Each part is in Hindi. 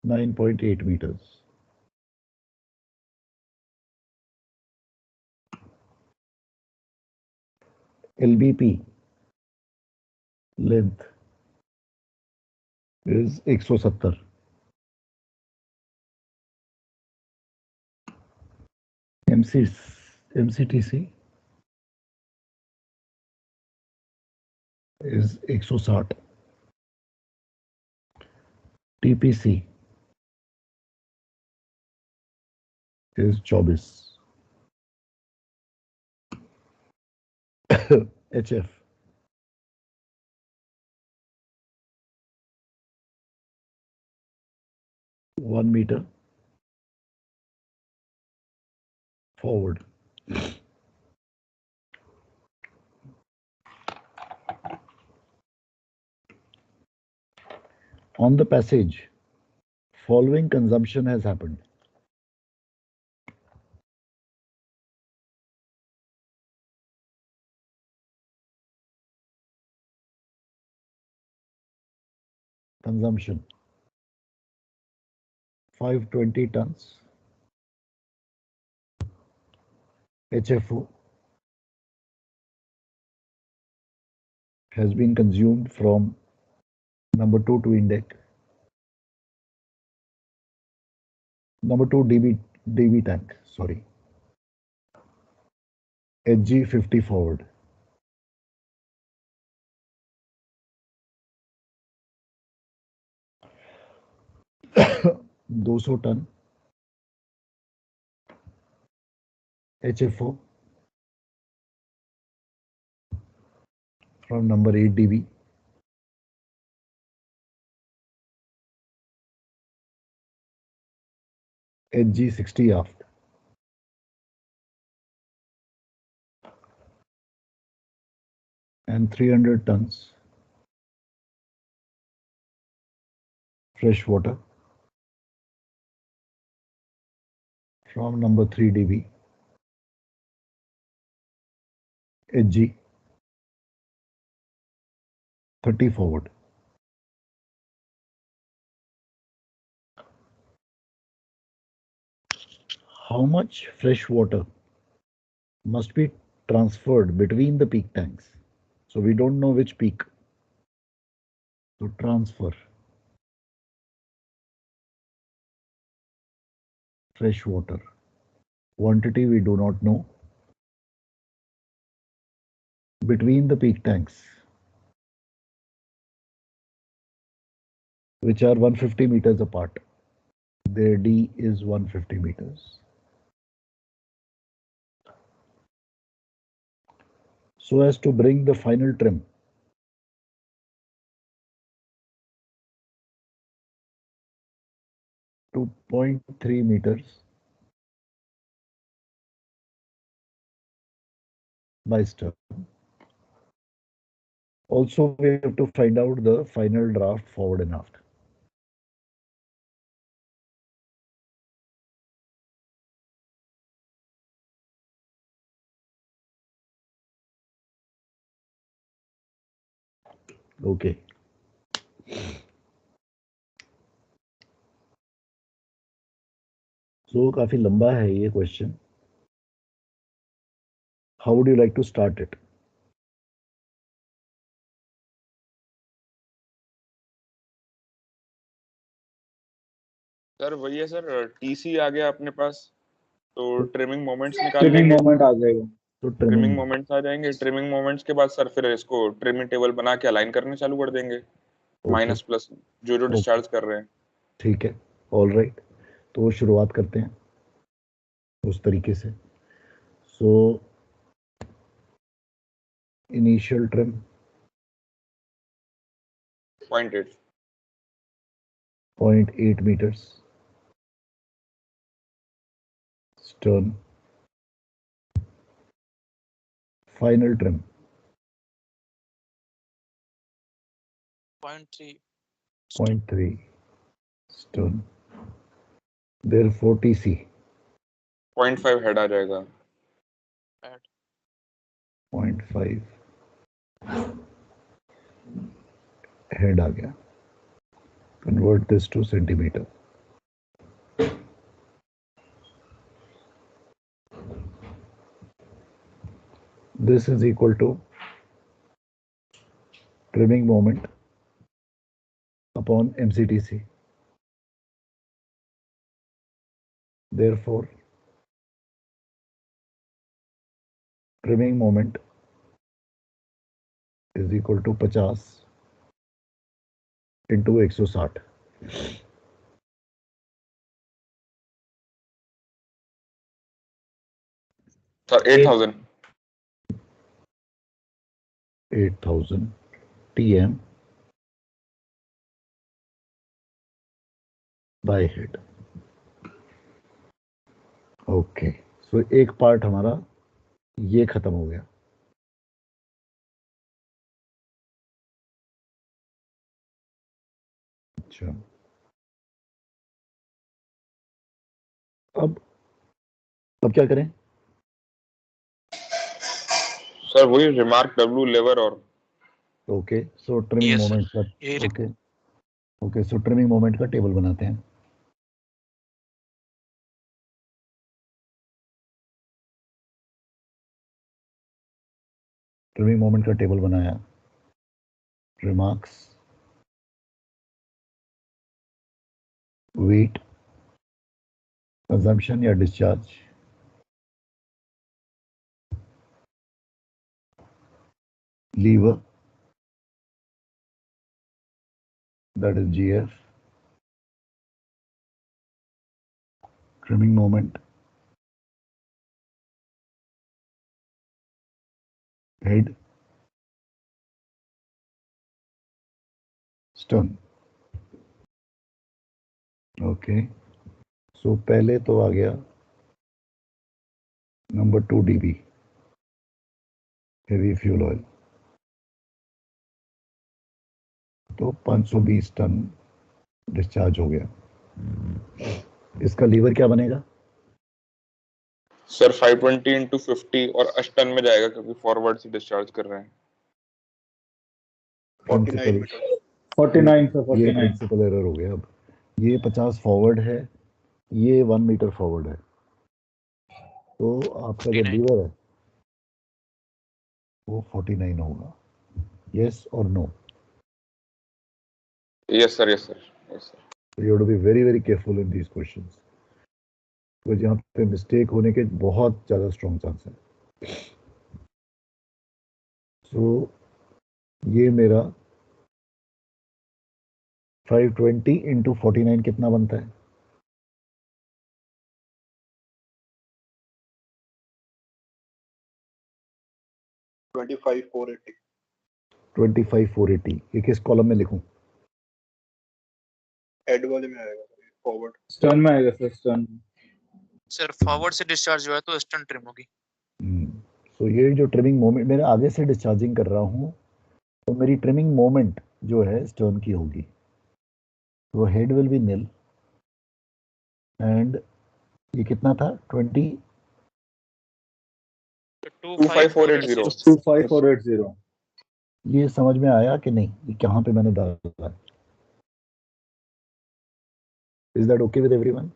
9.8 meters. LBP length is 170. MCTC is 160. TPC is 24. HF 1 meter forward. On the passage, following consumption has happened. Consumption 520 tons HFO has been consumed from number 2 twin deck, number 2 DB tank, sorry, HG 50 forward. $200 ton HFO from number 8 DB, HG 60 aft. And 300 tons fresh water from number 3 DB, HG 30 forward. How much fresh water must be transferred between the peak tanks? So we don't know which peak. So transfer fresh water. Quantity we do not know. Between the peak tanks, which are 150 meters apart. Their D is 150 meters. So as to bring the final trim to 0.3 meters by stern. Also, we have to find out the final draft forward and aft. Okay. So काफी लंबा है ये question. How would you like to start it? Sir वही है सर, टीसी आ गया अपने पास, तो ट्रिमिंग मोमेंट्स निकाल ट्रिमिंग लेंगे. मोमेंट आ जाएगा. तो ट्रिमिंग मोमेंट्स आ जाएंगे. ट्रिमिंग मोमेंट्स के बाद सर फिर इसको ट्रिमिंग टेबल बना के अलाइन करने चालू कर देंगे, माइनस प्लस जो जो डिस्चार्ज कर रहे हैं. ठीक है, ऑल राइट. तो शुरुआत करते हैं उस तरीके से. So initial trim 0.8 meters. Stern. Final trim 0.3. 0.3 stern. Therefore TC 0.5 head आ जाएगा. Head. 0.5 head आ गया. Convert this to centimeter. this is equal to trimming moment upon MCTC. Therefore, trimming moment is equal to 50 into 160. Sir, 8,000. 8,000 TM by head. Okay, सो एक पार्ट हमारा ये खत्म हो गया. अच्छा, अब क्या करें? सर वही रिमार्क W लेवर और okay, so trimming Yes, sir. Moment का यही लिख- okay okay so trimming moment का टेबल बनाते हैं. ट्रिमिंग मोमेंट का टेबल बनाया. रिमार्क्स, वेट, कंजम्पशन या discharge, lever that is GF, trimming moment, head, stern. Okay, so पहले तो आ गया number 2 dB heavy fuel oil, तो 520 टन डिस्चार्ज हो गया. इसका लीवर क्या बनेगा? सर 520 into 50 और अष्टन में जाएगा क्योंकि फॉरवर्ड से डिस्चार्ज कर रहे हैं. 49 मीटर 49 सर ये 49 प्रिंसिपल एरर हो गया. अब ये 50 फॉरवर्ड है, ये 1 मीटर फॉरवर्ड है, तो आपका जो 49. लीवर है वो 49 होगा. यस और no? Yes sir, yes sir, yes sir. So you have to be very very careful in these questions, because यहाँ पे मिस्टेक होने के बहुत ज़्यादा स्ट्रॉन्ग चांस है. सो ये मेरा 520 into 49 कितना बनता है? 25,480 25,480. ये किस कॉलम में लिखूं? हेड वाले में आएगा फॉरवर्ड. स्टर्न में आएगा सर स्टर्न. सर फॉरवर्ड से डिस्चार्ज हुआ है तो स्टर्न ट्रिम होगी. सो ये जो ट्रिमिंग मोमेंट मेरे आगे से डिस्चार्जिंग कर रहा हूँ, तो मेरी ट्रिमिंग मोमेंट जो है स्टर्न की होगी. तो head will be nil and ये कितना था? 20 25480. 25480. ये समझ में आया कि नहीं? ये कहाँ पे मैंने डाला है? Is that okay with everyone?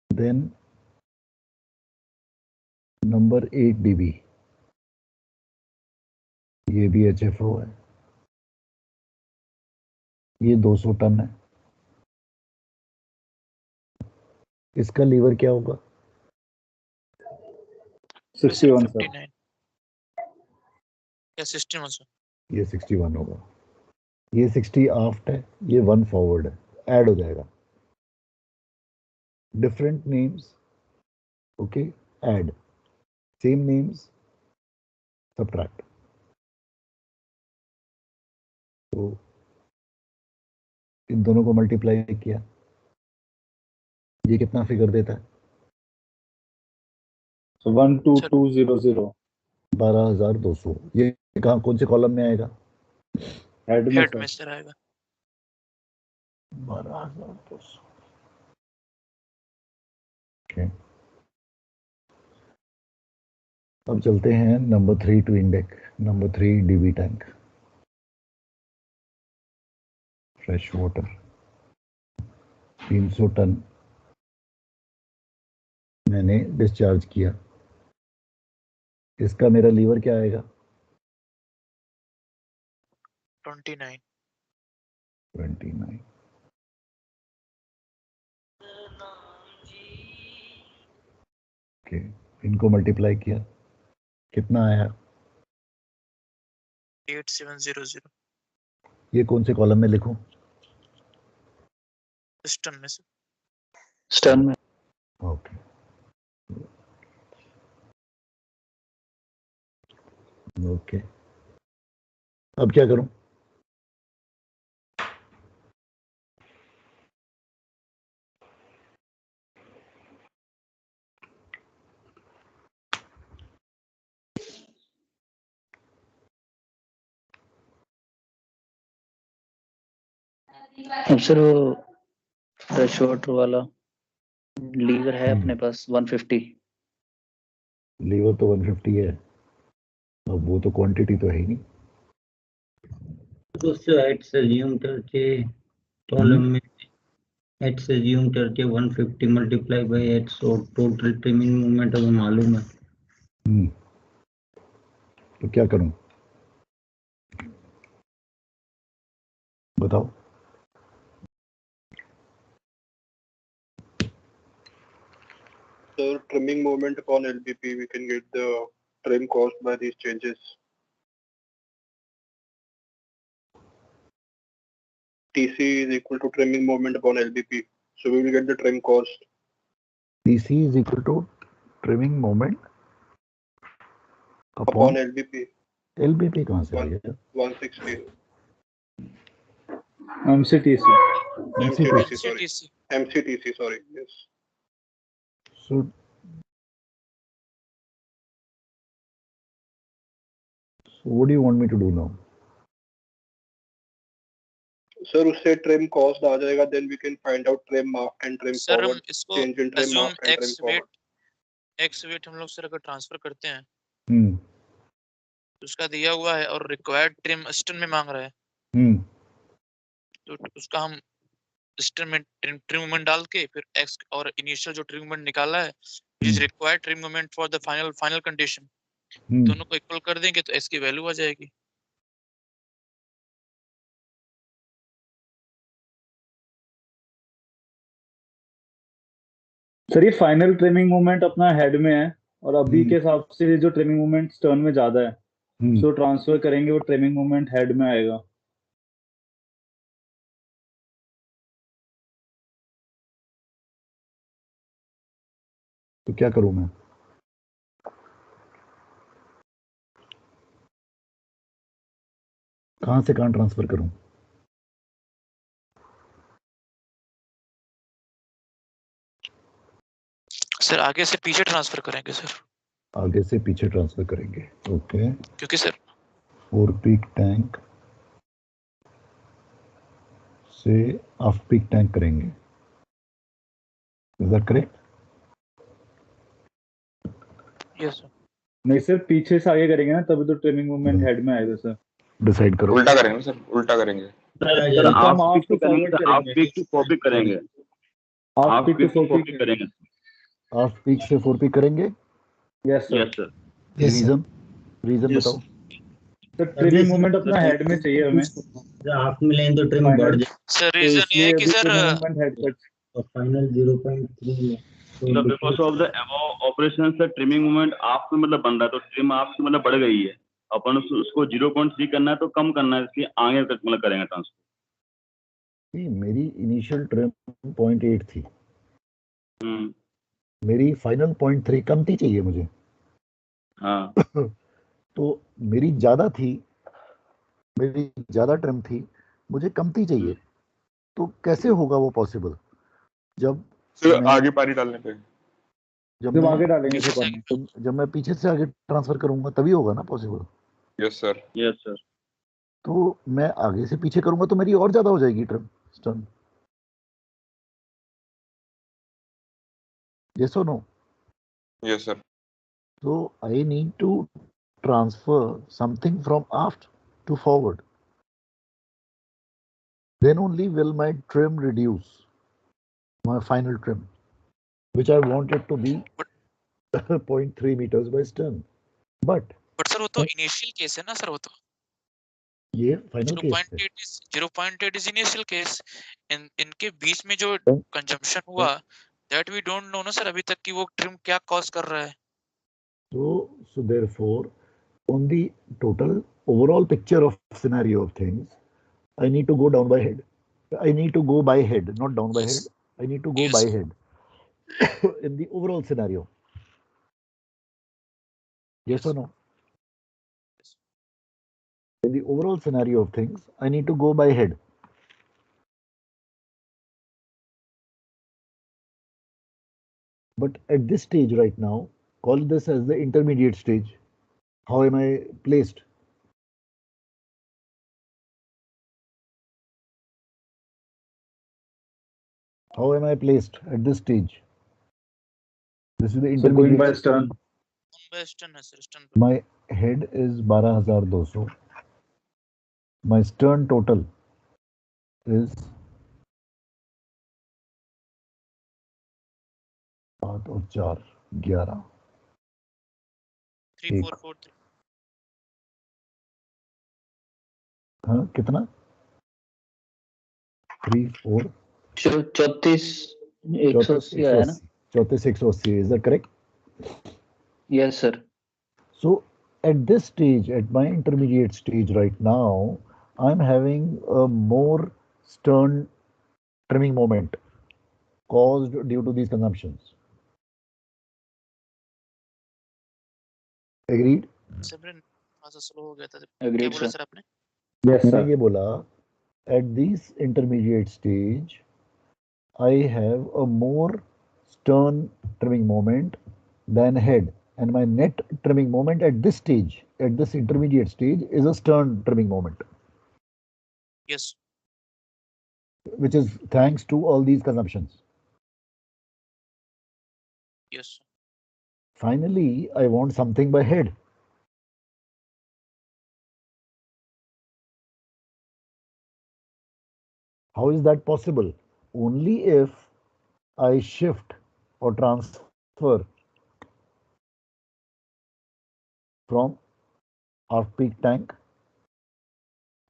Then number 8 dB, ये भी HFO है, ये 200 टन है. इसका लीवर क्या होगा? 61 सर. 59 या 61 सर. ये 61 होगा. ये 60 आफ्ट है, ये 1 फॉरवर्ड है, ऐड हो जाएगा. Different names, okay, add. Same names, subtract. तो इन दोनों को मल्टीप्लाई किया, ये कितना फिगर देता है? 12200. 12,200. ये कहाँ, कौन से कॉलम में आएगा? हेड में हेड सर. में सर आएगा. 12,200. ओके, अब चलते हैं number 3 twin deck. Number 3 DB tank, fresh water, 300 ton मैंने डिस्चार्ज किया, इसका मेरा लीवर क्या आएगा? 29। 29। ओके, इनको मल्टीप्लाई किया, कितना आया? 8700 ये कौन से कॉलम में लिखूं? सिस्टम में से। स्टर्न में। ओके, ओके, अब क्या करूं? अब सर वो फ्रेश वाटर वाला लीवर है अपने पास 150। लीवर तो 150 है, अब वो तो क्वांटिटी तो है ही नहीं। तो उससे हाइट से ज्यूम करके कॉलम में h से ज्यूम करके 150 multiply by h, so total trimming movement हमें मालूम है। तो क्या करूं बताओ? So trimming moment upon LBP, we can get the trim cost by these changes. TC is equal to trimming moment upon LBP. So we will get the trim cost. TC is equal to trimming moment Upon LBP, LBP कहाँ से आ गया? 160. MCTC. MCTC, sorry. MCTC। MCTC, sorry. Yes. So what do you want me to do now? Sir, उससे trim cost आ जाएगा, then we can find out trim mark and trim sir हम forward. इसको Change in trim assume mark and trim forward. x weight हम लोग सर अगर ट्रांसफर करते हैं हम्म तो उसका दिया हुआ है और रिक्वायर्ड ट्रिम अस्टन में मांग रहा है, हम्म तो उसका हम अस्टन में ट्रिम मोमेंट डाल के फिर x और इनिशियल जो ट्रिम मोमेंट निकाला है is required trim moment for the final condition, दोनों को इक्वल कर देंगे तो x की वैल्यू आ जाएगी। सर ये फाइनल ट्रिमिंग मूवमेंट अपना हेड में है और अभी के हिसाब से जो ट्रिमिंग मूवमेंट स्टर्न में ज्यादा है, सो ट्रांसफर करेंगे वो ट्रिमिंग मूवमेंट हेड में आएगा। तो क्या करूं मैं? कहां से कहां ट्रांसफर करूं? सर आगे से पीछे ट्रांसफर करेंगे सर, आगे से पीछे ट्रांसफर करेंगे। ओके, क्योंकि सर 4 पीक टैंक से ऑफ पीक टैंक करेंगे। Is that correct? Yes sir. नहीं सर, पीछे से आगे करेंगे ना तभी तो ट्रिमिंग मूवमेंट हेड में आएगा सर। डिसाइड करो। उल्टा करेंगे सर, उल्टा करेंगे। सर हम ऑफ टू फॉरवर्ड करेंगे, aft peak to fore peak करेंगे, aft peak to fore peak करेंगे। ऑफ पीक से 4 पीक करेंगे। Yes sir. सर। रीजन बताओ। तो ट्रिमिंग मूवमेंट अपना हेड में चाहिए हमें। हाफ में लें तो ट्रिम बढ़ जाए, सर रीजन ये है कि सर मूवमेंट हेड पर और फाइनल 0.3 है। तो because of the above operation से ट्रिमिंग मूवमेंट आप में मतलब बन रहा है, तो ट्रिम आप से मतलब बढ़ गई है, अपन उसको 0.3 करना है तो कम करना है, इसलिए आगे तक मतलब करेंगे ट्रांसफर। नहीं, मेरी इनिशियल ट्रिम 0.8 थी, मेरी फाइनल 0.3 कमती चाहिए मुझे। हाँ तो मेरी ज्यादा थी, मेरी ज्यादा ट्रिम थी, मुझे कमती चाहिए। तो कैसे होगा वो पॉसिबल? जब सर आगे पानी डालने पे, जब आगे डालेंगे तो पानी, जब मैं पीछे से आगे ट्रांसफर करूंगा तभी होगा ना possible. Yes sir. Yes sir. तो मैं आगे से पीछे करूंगा तो मेरी और ज्यादा हो जाएगी ट्रिम स्टर्न। यस और no? Yes sir. So I need to transfer something from aft to forward. Then only will my trim reduce, my final trim, which I want it to be 0.3 meters by stern. But sir वो तो इनिशियल केस है ना सर, वो तो ये फाइनल केस है. 0.8 इज इनिशियल केस. इनके बीच में जो Then- कंजम्पशन हुआ, दैट वी डोंट नो ना सर अभी तक कि वो ट्रिम क्या कॉज कर रहा है. So therefore, on the total overall picture of scenario of things, I need to go down by head. I need to go by head, not down by Yes. head. I need to go Yes. by head in the overall scenario. Yes or no? Yes. In the overall scenario of things, I need to go by head. But at this stage right now, call this as the intermediate stage. How am I placed? How am I placed at this stage? This is the So going intermediate by stage. stern. Western है sir, stern. My head is 12,200. My stern total is 7 और 4 11. 3443. हाँ कितना? 3 4 34 180 आया ना? 34 180. Is that correct? Yes sir. So at this stage, at my intermediate stage right now, I'm having a more stern trimming moment caused due to these consumptions. Agreed? सिमरन थोड़ा सा स्लो हो गया था. Agreed, क्या बोला sir. सर आपने? Yes मैंने sir. ये बोला, at this intermediate stage, I have a more stern trimming moment than head, and my net trimming moment at this stage, at this intermediate stage, is a stern trimming moment, Yes. which is thanks to all these consumptions. Yes. Finally, I want something by head. How is that possible? Only if I shift or transfer from half peak tank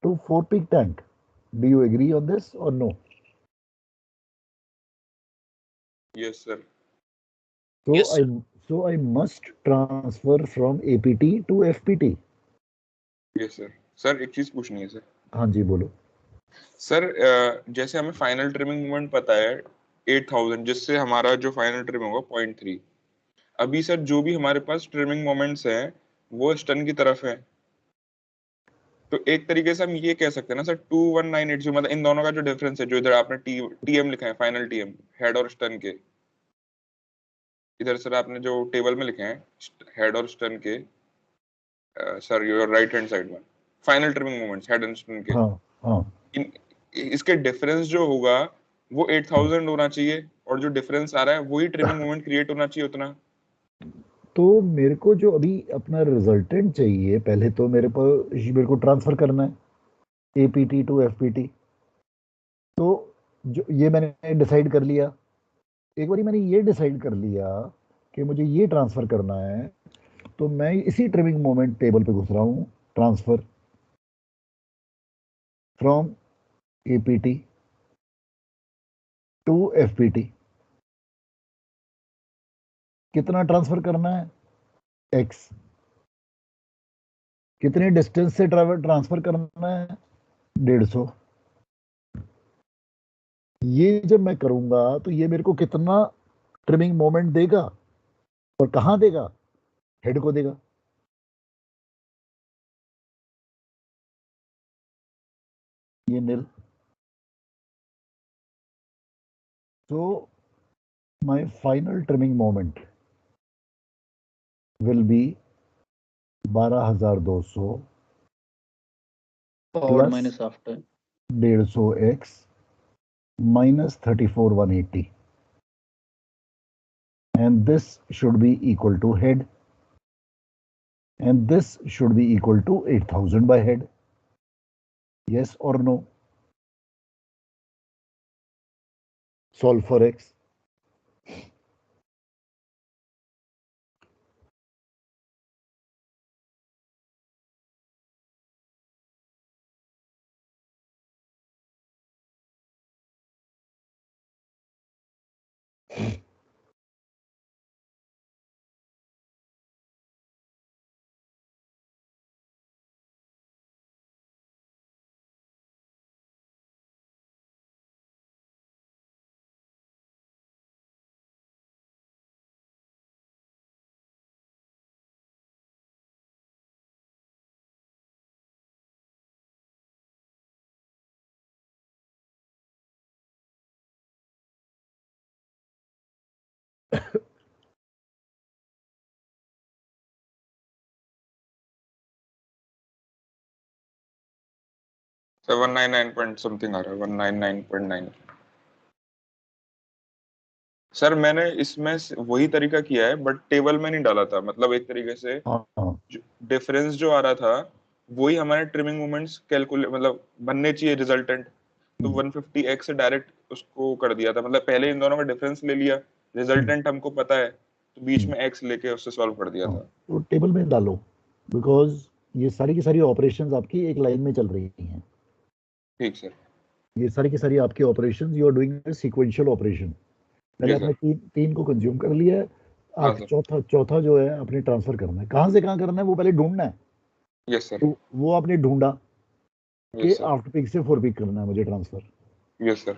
to 4 peak tank. Do you agree on this or no? Yes, sir. So Yes, sir. I must transfer from APT to FPT. Yes, sir. Sir एक चीज पूछनी है सर. हाँ जी बोलो. सर जैसे हमें फाइनल ट्रिमिंग मोमेंट पता है 8000, जिससे हमारा जो फाइनल ट्रिम होगा 0.3. अभी सर जो भी हमारे पास ट्रिमिंग मोमेंट्स हैं वो स्टन की तरफ है, तो एक तरीके से हम ये कह सकते हैं ना सर 21980, मतलब इन दोनों का जो डिफरेंस है, जो इधर आपने टीएम लिखा है, फाइनल टीएम हेड और स्टन के, इधर सर आपने जो टेबल में लिखे हैं हेड और स्टन के, sir your right hand side में final trimming moments head and stern के, हाँ हाँ. इसके डिफरेंस जो होगा वो 8000 होना चाहिए, और जो डिफरेंस आ रहा है वही ट्रिमिंग मोमेंट क्रिएट होना चाहिए उतना. तो मेरे को जो अभी अपना रिजल्टेंट चाहिए, पहले तो मेरे को ट्रांसफर करना है APT टू FPT. तो जो ये मैंने डिसाइड कर लिया. एक बार मैंने ये डिसाइड कर लिया कि मुझे ये ट्रांसफर करना है, तो मैं इसी ट्रिमिंग मोमेंट टेबल पे घुस रहा हूँ. Transfer from APT to FPT. कितना ट्रांसफर करना है? X. कितने डिस्टेंस से ट्रांसफर करना है? 150. ये जब मैं करूंगा तो ये मेरे को कितना ट्रिमिंग मोमेंट देगा, और कहां देगा? हेड को देगा. ये नील. So my final trimming moment will be 12,200 Forward plus minus after. 150x minus 34,180, and this should be equal to head, and this should be equal to 8,000 by head. Yes or no? Solve for x. Sir 199 point something आ रहा है, 199.9। सर मैंने इसमें वही तरीका किया है, बट टेबल में नहीं डाला था। मतलब एक तरीके से हाँ डिफरेंस जो आ रहा था वही हमारे ट्रिमिंग मोमेंट्स कैलकुलेट मतलब बनने चाहिए रिजल्टेंट। तो 150x से डायरेक्ट उसको कर दिया था। मतलब पहले इन दोनों का डिफरेंस ले लिया, रिजल्टेंट हमको पता है, तो बीच में x लेके उससे सॉल्व कर दिया था। तो टेबल में डालो, बिकॉज ये सारी की सारी ऑपरेशंस आपकी एक लाइन में चल रही हैं। ठीक सर। ये सारी की सारी आपकी operations you are doing sequential operation. पहले जी सर। आपने तीन को कंज्यूम कर लिया है, हाँ आप सर। चौथा जो है आपने ट्रांसफर करना है। कहाँ से कहाँ करना है वो पहले ढूंढना है। Yes sir. तो वो आपने ढूंढा कि यस सर। आफ्टर पीक से फोर पीक करना है मुझे ट्रांसफर, यस सर।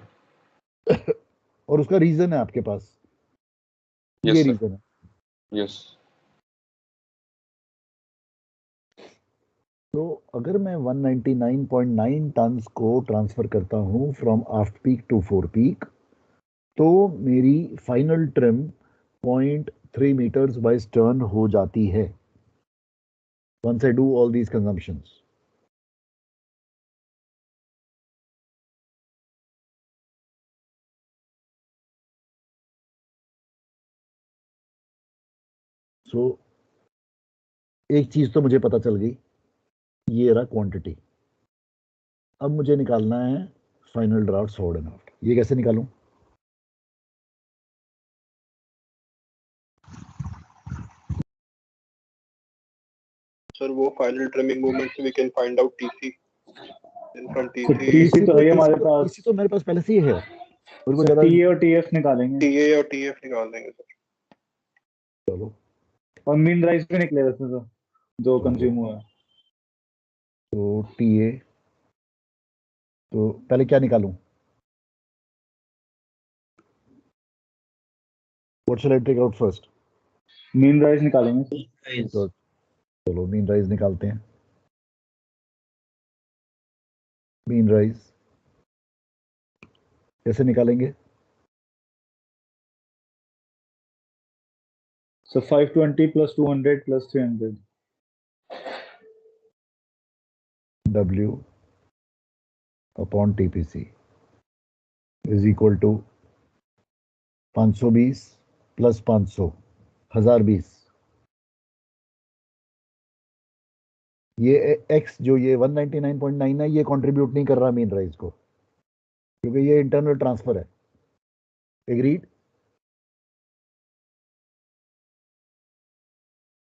और उसका रीजन है आपके पास, ये यस सर। रीजन है। यस। तो अगर मैं 199.9 टन्स को ट्रांसफर करता हूं from after peak to fore peak, तो मेरी final trim 0.3 metres by stern हो जाती है once I do all these consumptions. So एक चीज तो मुझे पता चल गई, ये रहा क्वांटिटी। अब मुझे निकालना है फाइनल ड्राफ्ट सोर्ड एंड आउट। ये कैसे निकालूं? सर वो फाइनल ट्रिमिंग मोमेंट से we can find out TC, and from तो टीसी टीसी तो है हमारे पास, टीसी तो मेरे पास पहले से ही है। मेरे को सर ज्यादा टीए और टीएफ निकालेंगे। टीए और टीएफ निकाल देंगे सर। चलो, और मीन राइस भी निकले वैसे तो जो कंज्यूम हुआ है। तो टीए, तो पहले क्या निकालूं? What shall I take out first? Mean rice निकालेंगे। तो चलो मीन राइज निकालते हैं। मीन राइज कैसे निकालेंगे? So 520 plus 200 plus 300। W upon TPC is equal to 520 plus 500, 1020। ये x जो ये 199.9 है, ये कंट्रीब्यूट नहीं कर रहा मीन राइज को, क्योंकि ये इंटरनल ट्रांसफर है। Agreed?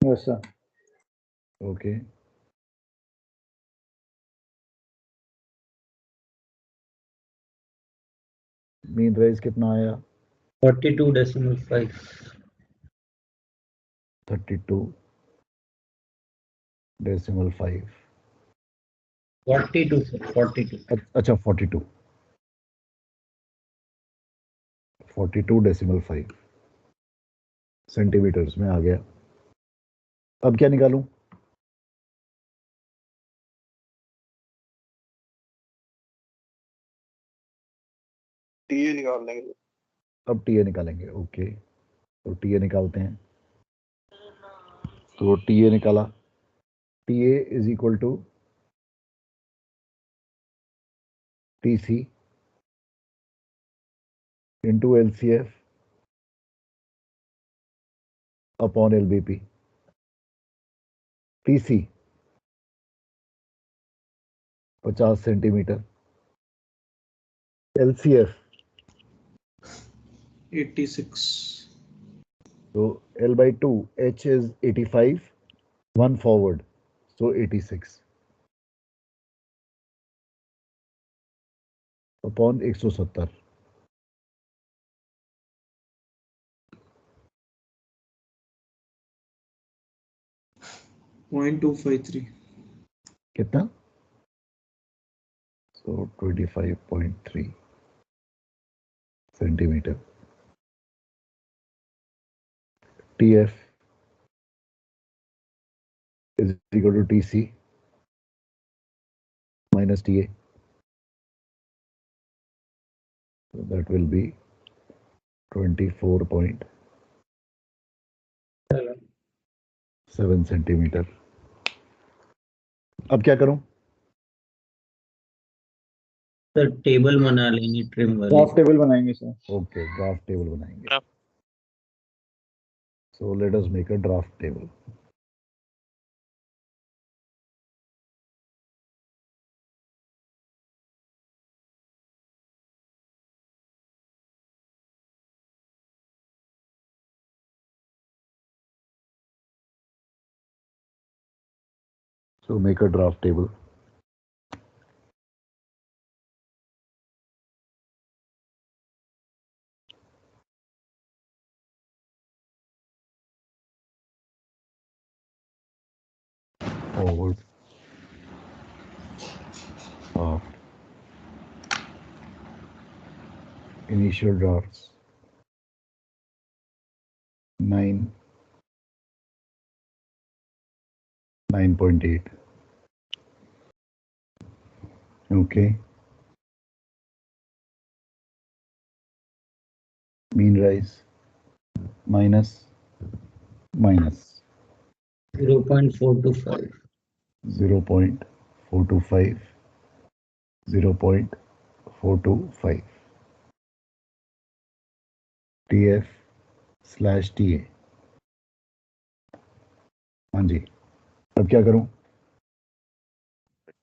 Yes sir. Okay, mean rise कितना आया? 42.5। 32.5। 42 सर, 42। अच्छा 42.5 सेंटीमीटर्स में आ गया। अब क्या निकालूं? टीए निकाल देंगे। अब टीए निकालेंगे। ओके, तो टीए निकालते हैं। तो टीए निकाला, TA is equal to TC into LCF upon LBP। TC 50 centimetre, LCF 86। तो L/2, H is 85, 1 forward, so 86 upon 170। 0.253 कितना? So 25.3 centimetre. TF is equal to TC minus TA. So that will be 24.7 centimetre. अब क्या करूं? सर टेबल बना लेंगे ट्रिम वाली. ग्राफ टेबल बनाएंगे सर. Okay, draft table बनाएंगे. Draft. So let us make a draft table. So make a draft table. Forward. Aft. Initial drafts. 9.8. Okay. Mean rise. Minus. 0.425. 0.425. 0.425. TF/TA. हाँ जी. अब क्या करूं?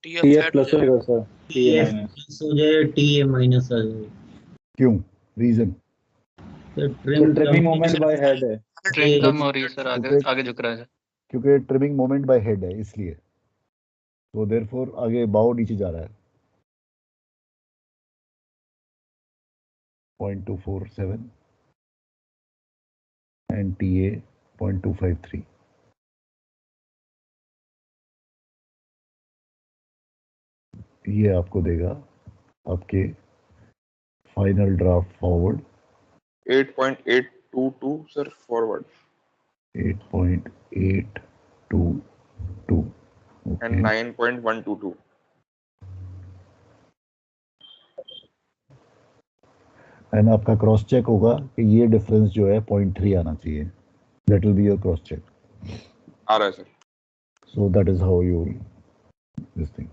TF प्लस होगा सर. TF प्लस हो जाए, TA माइनस आ जाए. क्यों? Reason? Sir trimming moment by head है. ट्रिम कम हो रही है सर, आगे झुक रहा है. क्योंकि ट्रिमिंग मोमेंट बाय हेड है इसलिए. तो देयरफॉर आगे बाव नीचे जा रहा है. 0.247 and TA 0.253. ये आपको देगा आपके final draft forward 8.822 sir forward 8.822 and 9.122. And आपका क्रॉस चेक होगा कि ये डिफरेंस जो है 0.3 आना चाहिए. That will be your cross check. आ रहा है sir. So that is how you this thing.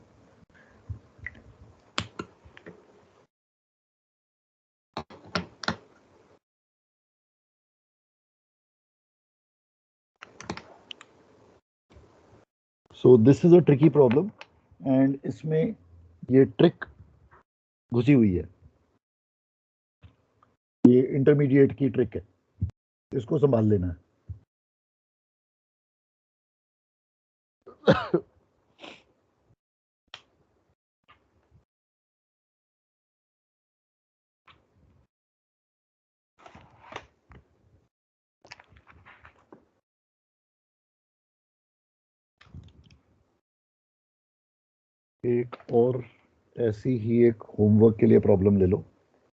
So this is a tricky problem and इसमें ये ट्रिक घुसी हुई है. ये इंटरमीडिएट की ट्रिक है, इसको संभाल लेना है. एक और ऐसी ही एक होमवर्क के लिए प्रॉब्लम ले लो.